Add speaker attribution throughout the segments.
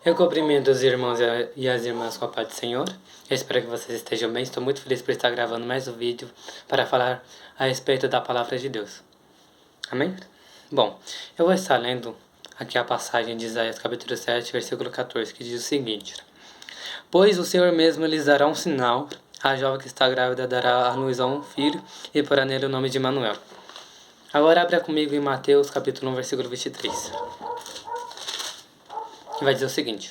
Speaker 1: Eu cumprimento os irmãos e as irmãs com a paz do Senhor. Eu espero que vocês estejam bem. Estou muito feliz por estar gravando mais um vídeo para falar a respeito da palavra de Deus. Amém? Bom, eu vou estar lendo aqui a passagem de Isaías capítulo 7, versículo 14, que diz o seguinte: Pois o Senhor mesmo lhes dará um sinal, a jovem que está grávida dará à luz a um filho, e porá nele o nome de Emanuel. Agora abra comigo em Mateus capítulo 1, versículo 23. Que vai dizer o seguinte: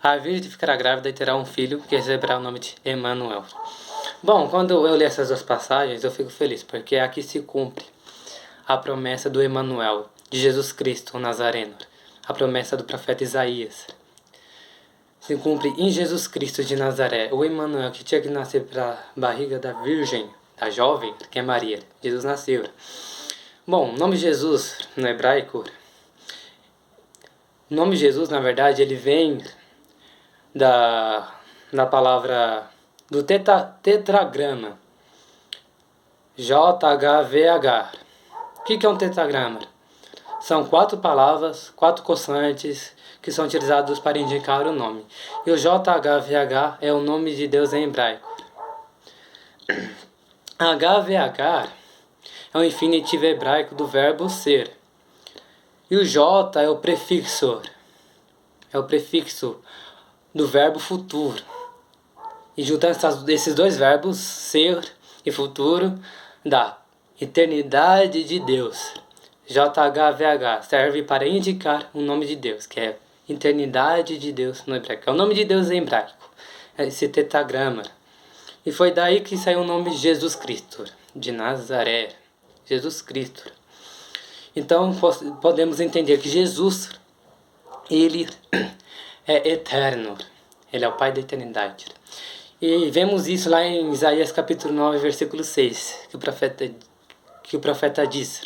Speaker 1: a virgem ficará grávida e terá um filho que receberá o nome de Emanuel. Bom, quando eu li essas duas passagens, eu fico feliz, porque aqui se cumpre a promessa do Emanuel, de Jesus Cristo, o Nazareno, a promessa do profeta Isaías. Se cumpre em Jesus Cristo de Nazaré, o Emanuel que tinha que nascer pela barriga da virgem, da jovem, que é Maria. Jesus nasceu. Bom, o nome Jesus, no hebraico, o nome Jesus, na verdade, ele vem da palavra do tetragrama. JHVH. O que é um tetragrama? São 4 palavras, 4 consoantes que são utilizados para indicar o nome. E o JHVH é o nome de Deus em hebraico. HVH é o infinitivo hebraico do verbo ser. E o J é o prefixo. É o prefixo do verbo futuro. E juntando esses dois verbos, ser e futuro, dá eternidade de Deus. JHVH serve para indicar o nome de Deus, que é eternidade de Deus no hebraico. É o nome de Deus em hebraico, esse tetragrama. E foi daí que saiu o nome Jesus Cristo, de Nazaré. Jesus Cristo. Então podemos entender que Jesus, ele é eterno. Ele é o Pai da eternidade. E vemos isso lá em Isaías capítulo 9, versículo 6, que o profeta diz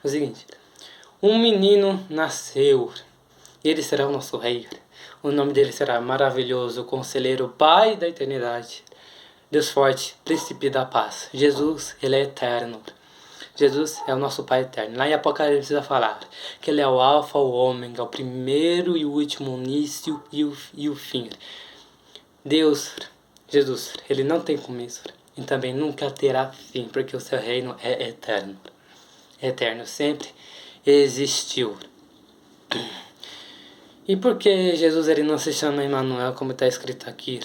Speaker 1: o seguinte: um menino nasceu, ele será o nosso rei. O nome dele será maravilhoso, conselheiro, Pai da eternidade, Deus forte, príncipe da paz. Jesus, ele é eterno. Jesus é o nosso Pai eterno. Lá em Apocalipse vai falar que ele é o alfa, o ômega, o primeiro e o último, o início e o fim. Deus, Jesus, ele não tem começo e também nunca terá fim, porque o seu reino é eterno. Eterno, sempre existiu. E por que Jesus ele não se chama Emanuel, como está escrito aqui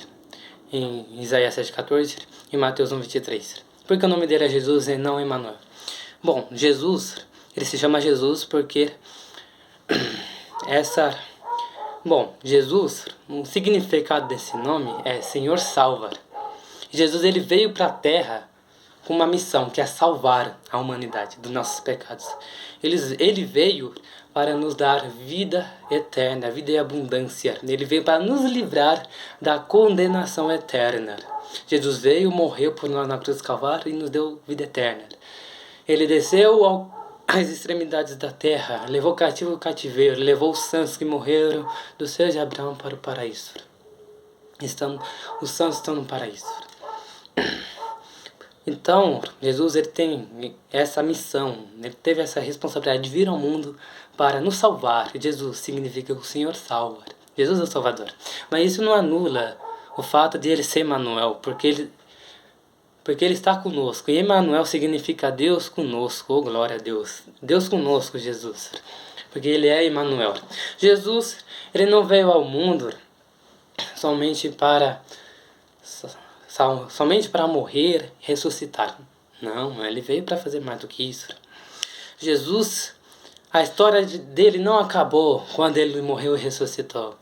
Speaker 1: em Isaías 7,14 e Mateus 1,23? Porque o nome dele é Jesus e não Emanuel. Bom, Jesus, ele se chama Jesus porque Jesus, o significado desse nome é Senhor salva. Jesus ele veio para a terra com uma missão, que é salvar a humanidade dos nossos pecados. Ele veio para nos dar vida eterna, vida e abundância. Ele veio para nos livrar da condenação eterna. Jesus veio, morreu por nós na cruz do Calvário e nos deu vida eterna. Ele desceu às extremidades da terra, levou cativo o cativeiro, levou os santos que morreram do seio de Abraão para o paraíso. Os santos estão no paraíso. Então, Jesus ele tem essa missão, ele teve essa responsabilidade de vir ao mundo para nos salvar. Jesus significa o Senhor salva. Jesus é o Salvador. Mas isso não anula o fato de ele ser Emanuel, porque ele está conosco. E Emanuel significa Deus conosco. Oh, glória a Deus. Deus conosco, Jesus. Porque ele é Emanuel. Jesus, ele não veio ao mundo somente para morrer e ressuscitar. Não, ele veio para fazer mais do que isso. Jesus, a história dele não acabou quando ele morreu e ressuscitou.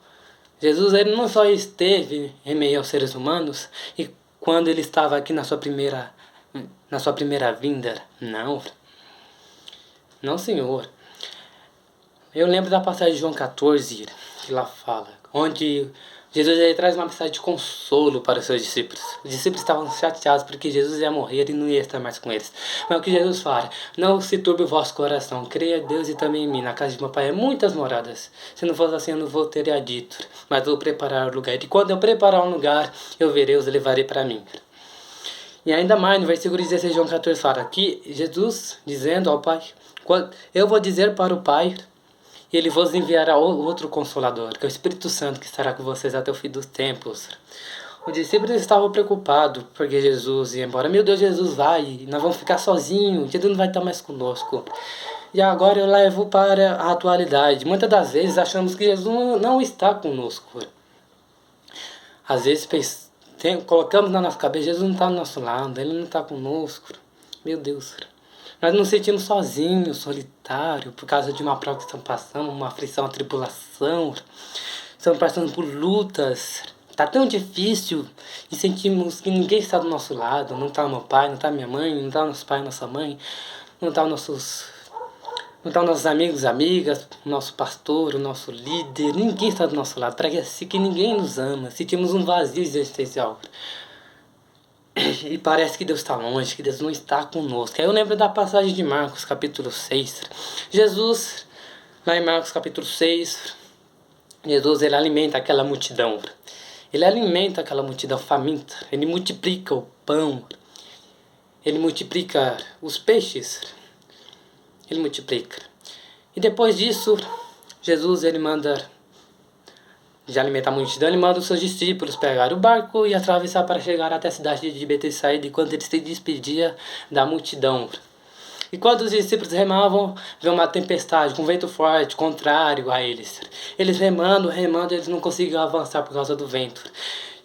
Speaker 1: Jesus, ele não só esteve em meio aos seres humanos e quando ele estava aqui na sua primeira vinda. Não, Senhor. Eu lembro da passagem de João 14, que lá fala, onde Jesus ele traz uma mensagem de consolo para os seus discípulos. Os discípulos estavam chateados porque Jesus ia morrer e não ia estar mais com eles. Mas o que Jesus fala? Não se turbe o vosso coração. Creia em Deus e também em mim. Na casa de meu pai há muitas moradas. Se não fosse assim, eu não vou teria dito. Mas vou preparar o lugar. E quando eu preparar um lugar, eu verei, os levarei para mim. E ainda mais, no versículo 16 de João 14 fala que Jesus dizendo ao Pai: eu vou dizer para o Pai, E ele vos enviará outro Consolador, que é o Espírito Santo, que estará com vocês até o fim dos tempos. Os discípulos estavam preocupados porque Jesus ia embora. Meu Deus, Jesus vai, nós vamos ficar sozinhos, Jesus não vai estar mais conosco. E agora eu levo para a atualidade. Muitas das vezes achamos que Jesus não está conosco. Às vezes colocamos na nossa cabeça, Jesus não está do nosso lado, Ele não está conosco. Meu Deus, nós nos sentimos sozinhos, solitários, por causa de uma prova que estamos passando, uma aflição, uma tribulação. Estamos passando por lutas. Está tão difícil e sentimos que ninguém está do nosso lado. Não está meu pai, não está minha mãe, não está nosso pai, nossa mãe, não está nossos amigos, amigas, o nosso pastor, o nosso líder. Ninguém está do nosso lado. Parece que ninguém nos ama. Sentimos um vazio existencial. E parece que Deus está longe, que Deus não está conosco. Aí eu lembro da passagem de Marcos, capítulo 6. Jesus, lá em Marcos, capítulo 6, Jesus, ele alimenta aquela multidão. Ele alimenta aquela multidão faminta. Ele multiplica o pão. Ele multiplica os peixes. Ele multiplica. E depois disso, Jesus, ele manda, de alimentar a multidão, ele manda os seus discípulos pegar o barco e atravessar para chegar até a cidade de Betsaida, enquanto ele se despedia da multidão. E quando os discípulos remavam, veio uma tempestade, com vento forte, contrário a eles. Eles remando, eles não conseguiam avançar por causa do vento.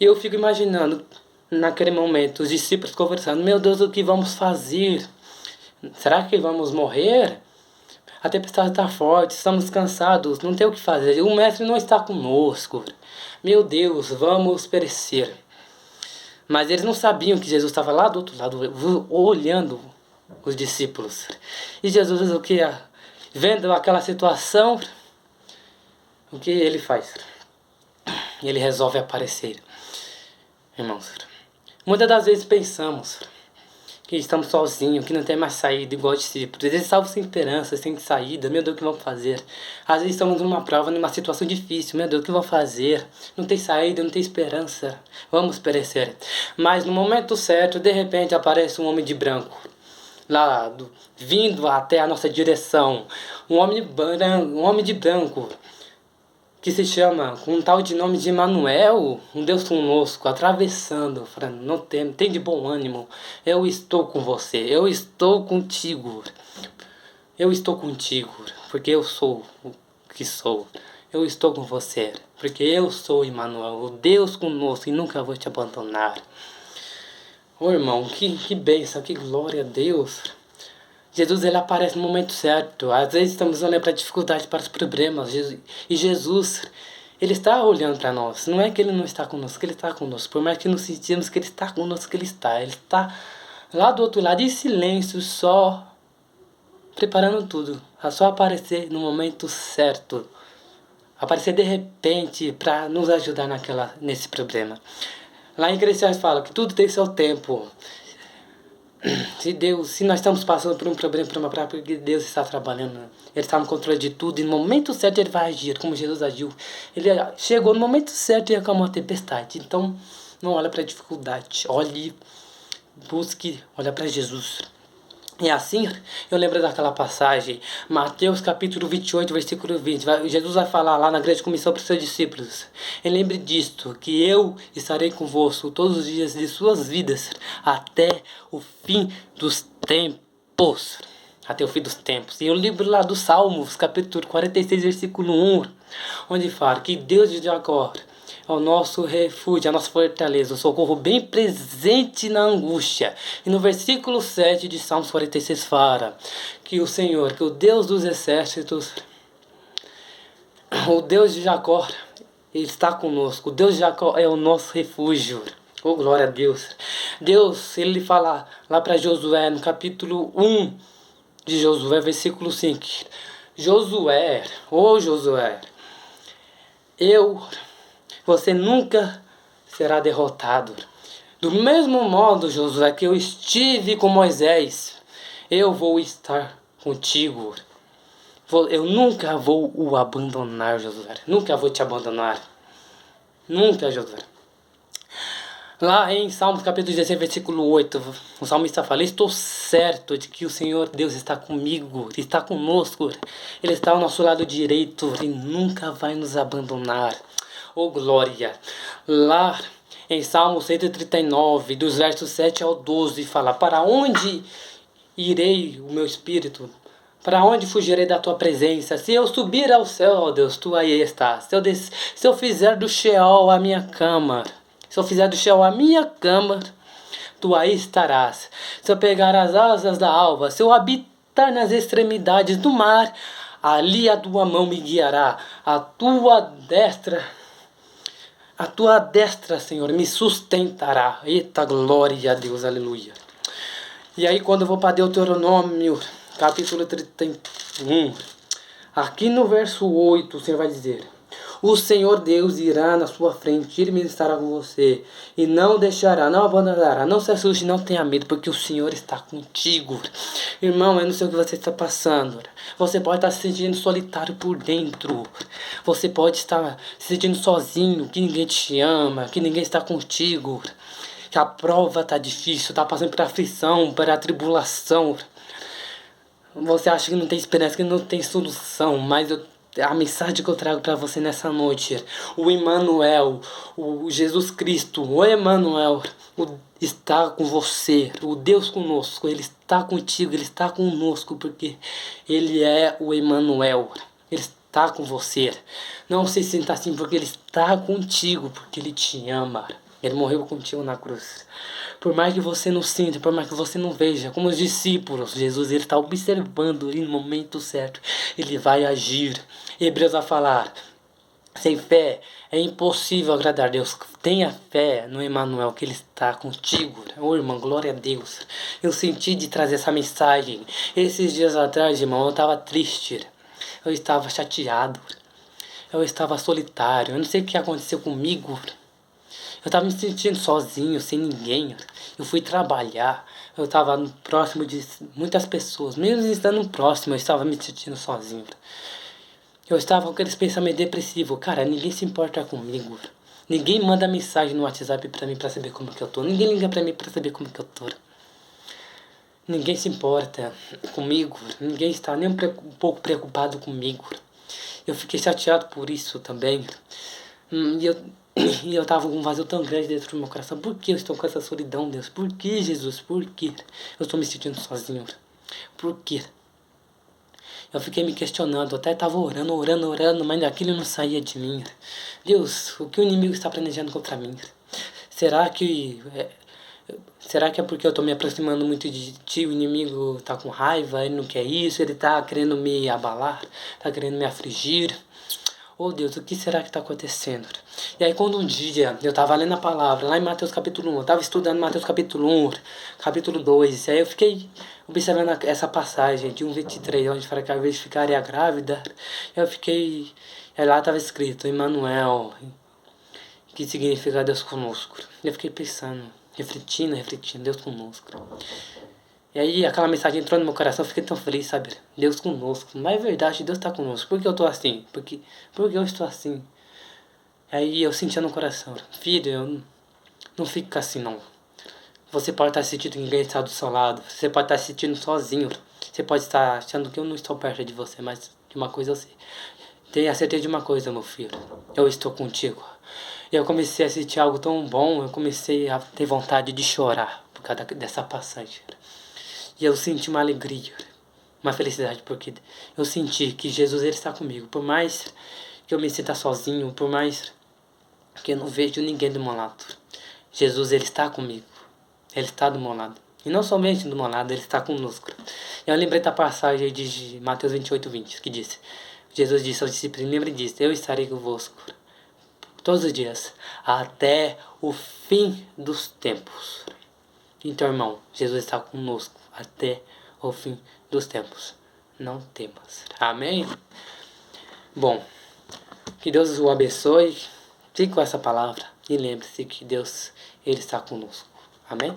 Speaker 1: E eu fico imaginando, naquele momento, os discípulos conversando, meu Deus, o que vamos fazer? Será que vamos morrer? A tempestade está forte, estamos cansados, não tem o que fazer. O mestre não está conosco. Meu Deus, vamos perecer. Mas eles não sabiam que Jesus estava lá do outro lado, olhando os discípulos. E Jesus, o que? Vendo aquela situação, o que ele faz? Ele resolve aparecer. Irmãos, muitas das vezes pensamos que estamos sozinhos, que não tem mais saída, igual discípulos. Eles estavam sem esperança, sem saída. Meu Deus, o que vamos fazer? Às vezes estamos numa prova, numa situação difícil. Meu Deus, o que vamos fazer? Não tem saída, não tem esperança. Vamos perecer. Mas no momento certo, de repente, aparece um homem de branco. Vindo até a nossa direção. Um homem de branco. Que se chama, com um tal de nome de Emanuel, um Deus conosco, atravessando, falando, não tem de bom ânimo, eu estou com você, eu estou contigo, porque eu sou o que sou, eu estou com você, porque eu sou Emanuel, o Deus conosco e nunca vou te abandonar. Ô irmão, que bênção, que glória a Deus. Jesus, ele aparece no momento certo. Às vezes estamos olhando para a dificuldade, para os problemas. E Jesus, ele está olhando para nós. Não é que ele não está conosco, ele está conosco. Por mais que não sentimos que ele está conosco, ele está. Ele está lá do outro lado, em silêncio, só preparando tudo. A só aparecer no momento certo. Aparecer de repente para nos ajudar nesse problema. Lá em Eclesiastes fala que tudo tem seu tempo. Se nós estamos passando por um problema, por uma praia, porque Deus está trabalhando, Ele está no controle de tudo, e no momento certo Ele vai agir, como Jesus agiu. Ele chegou no momento certo e acalmou a tempestade. Então, não olha para a dificuldade, olha para Jesus. E assim, eu lembro daquela passagem, Mateus capítulo 28, versículo 20. Jesus vai falar lá na grande comissão para os seus discípulos. E lembre disto, que eu estarei convosco todos os dias de suas vidas, até o fim dos tempos. Até o fim dos tempos. E eu lembro lá do Salmos, capítulo 46, versículo 1, onde fala que Deus de Jacó é o nosso refúgio, a nossa fortaleza, o socorro bem presente na angústia. E no versículo 7 de Salmos 46 fala que o Senhor, que o Deus dos exércitos, o Deus de Jacó, ele está conosco. O Deus de Jacó é o nosso refúgio. Oh, glória a Deus. Deus, ele fala lá para Josué, no capítulo 1 de Josué, versículo 5. Josué, você nunca será derrotado. Do mesmo modo, Josué, que eu estive com Moisés, eu vou estar contigo. Eu nunca vou o abandonar, Josué. Nunca vou te abandonar. Nunca, Josué. Lá em Salmos capítulo 16, versículo 8, o salmista fala: estou certo de que o Senhor Deus está comigo, está conosco, Ele está ao nosso lado direito e nunca vai nos abandonar. Oh glória! Lá em Salmo 139, dos versos 7 ao 12, fala: para onde irei o meu espírito? Para onde fugirei da tua presença? Se eu subir ao céu, ó Deus, tu aí estás. Se eu fizer do Sheol a minha cama, se eu fizer do Sheol a minha cama, tu aí estarás. Se eu pegar as asas da alva, se eu habitar nas extremidades do mar, ali a tua mão me guiará, a tua destra, Senhor, me sustentará. Eita glória a Deus, aleluia. E aí quando eu vou para Deuteronômio, capítulo 31, aqui no verso 8, o Senhor vai dizer: o Senhor Deus irá na sua frente, Ele estará com você, e não deixará, não abandonará, não se assuste, não tenha medo, porque o Senhor está contigo. Irmão, eu não sei o que você está passando. Você pode estar se sentindo solitário por dentro. Você pode estar se sentindo sozinho, que ninguém te ama, que ninguém está contigo. Que a prova está difícil, está passando por aflição, por tribulação. Você acha que não tem esperança, que não tem solução, mas a mensagem que eu trago para você nessa noite, o Emmanuel, o Jesus Cristo, o Emmanuel, está com você, o Deus conosco, Ele está contigo, Ele está conosco, porque Ele é o Emmanuel, Ele está com você. Não se sinta assim, porque Ele está contigo, porque Ele te ama. Ele morreu contigo na cruz. Por mais que você não sinta, por mais que você não veja, como os discípulos, Jesus ele está observando ali no momento certo. Ele vai agir. Hebreus vai falar: sem fé é impossível agradar a Deus. Tenha fé no Emmanuel, que Ele está contigo. Ô irmão, glória a Deus. Eu senti de trazer essa mensagem. Esses dias atrás, irmão, eu estava triste. Eu estava chateado. Eu estava solitário. Eu não sei o que aconteceu comigo. Eu estava me sentindo sozinho, sem ninguém. Eu fui trabalhar. Eu estava próximo de muitas pessoas. Mesmo estando próximo, eu estava me sentindo sozinho. Eu estava com aqueles pensamentos depressivos. Cara, ninguém se importa comigo. Ninguém manda mensagem no WhatsApp pra mim pra saber como que eu tô. Ninguém liga pra mim pra saber como que eu tô. Ninguém se importa comigo. Ninguém está nem um pouco preocupado comigo. Eu fiquei chateado por isso também. E eu tava com um vazio tão grande dentro do meu coração. Por que eu estou com essa solidão, Deus? Por que, Jesus? Por que eu estou me sentindo sozinho? Por que? Eu fiquei me questionando, até estava orando, mas aquilo não saía de mim. Deus, o que o inimigo está planejando contra mim? Será que é porque eu estou me aproximando muito de ti, o inimigo está com raiva, ele não quer isso, ele está querendo me abalar, está querendo me afligir? Oh Deus, o que será que está acontecendo? E aí quando um dia eu estava lendo a palavra, lá em Mateus capítulo 1, eu estava estudando Mateus capítulo 1, capítulo 2, e aí eu fiquei observando essa passagem de 1:23, onde fala que a vez ficaria grávida, eu fiquei, aí lá estava escrito, Emmanuel, que significa Deus conosco. Eu fiquei pensando, refletindo, Deus conosco. E aí aquela mensagem entrou no meu coração, eu fiquei tão feliz, sabe? Deus conosco. Mas é verdade, Deus está conosco. Por que eu tô assim? Por que eu estou assim? Aí eu sentia no coração, filho, não fica assim não. Você pode estar sentindo que ninguém está do seu lado. Você pode estar se sentindo sozinho. Você pode estar achando que eu não estou perto de você, mas de uma coisa eu sei. Tenha certeza de uma coisa, meu filho. Eu estou contigo. E eu comecei a sentir algo tão bom, eu comecei a ter vontade de chorar por causa dessa passagem. E eu senti uma alegria, uma felicidade, porque eu senti que Jesus ele está comigo. Por mais que eu me sinta sozinho, por mais que eu não vejo ninguém do meu lado, Jesus ele está comigo. Ele está do meu lado. E não somente do meu lado, Ele está conosco. Eu lembrei da passagem de Mateus 28:20, que diz: Jesus disse aos discípulos, lembre disso, eu estarei convosco todos os dias, até o fim dos tempos. Então, irmão, Jesus está conosco até o fim dos tempos. Não temas. Amém? Bom, que Deus o abençoe. Fique com essa palavra e lembre-se que Deus, Ele está conosco. Amém?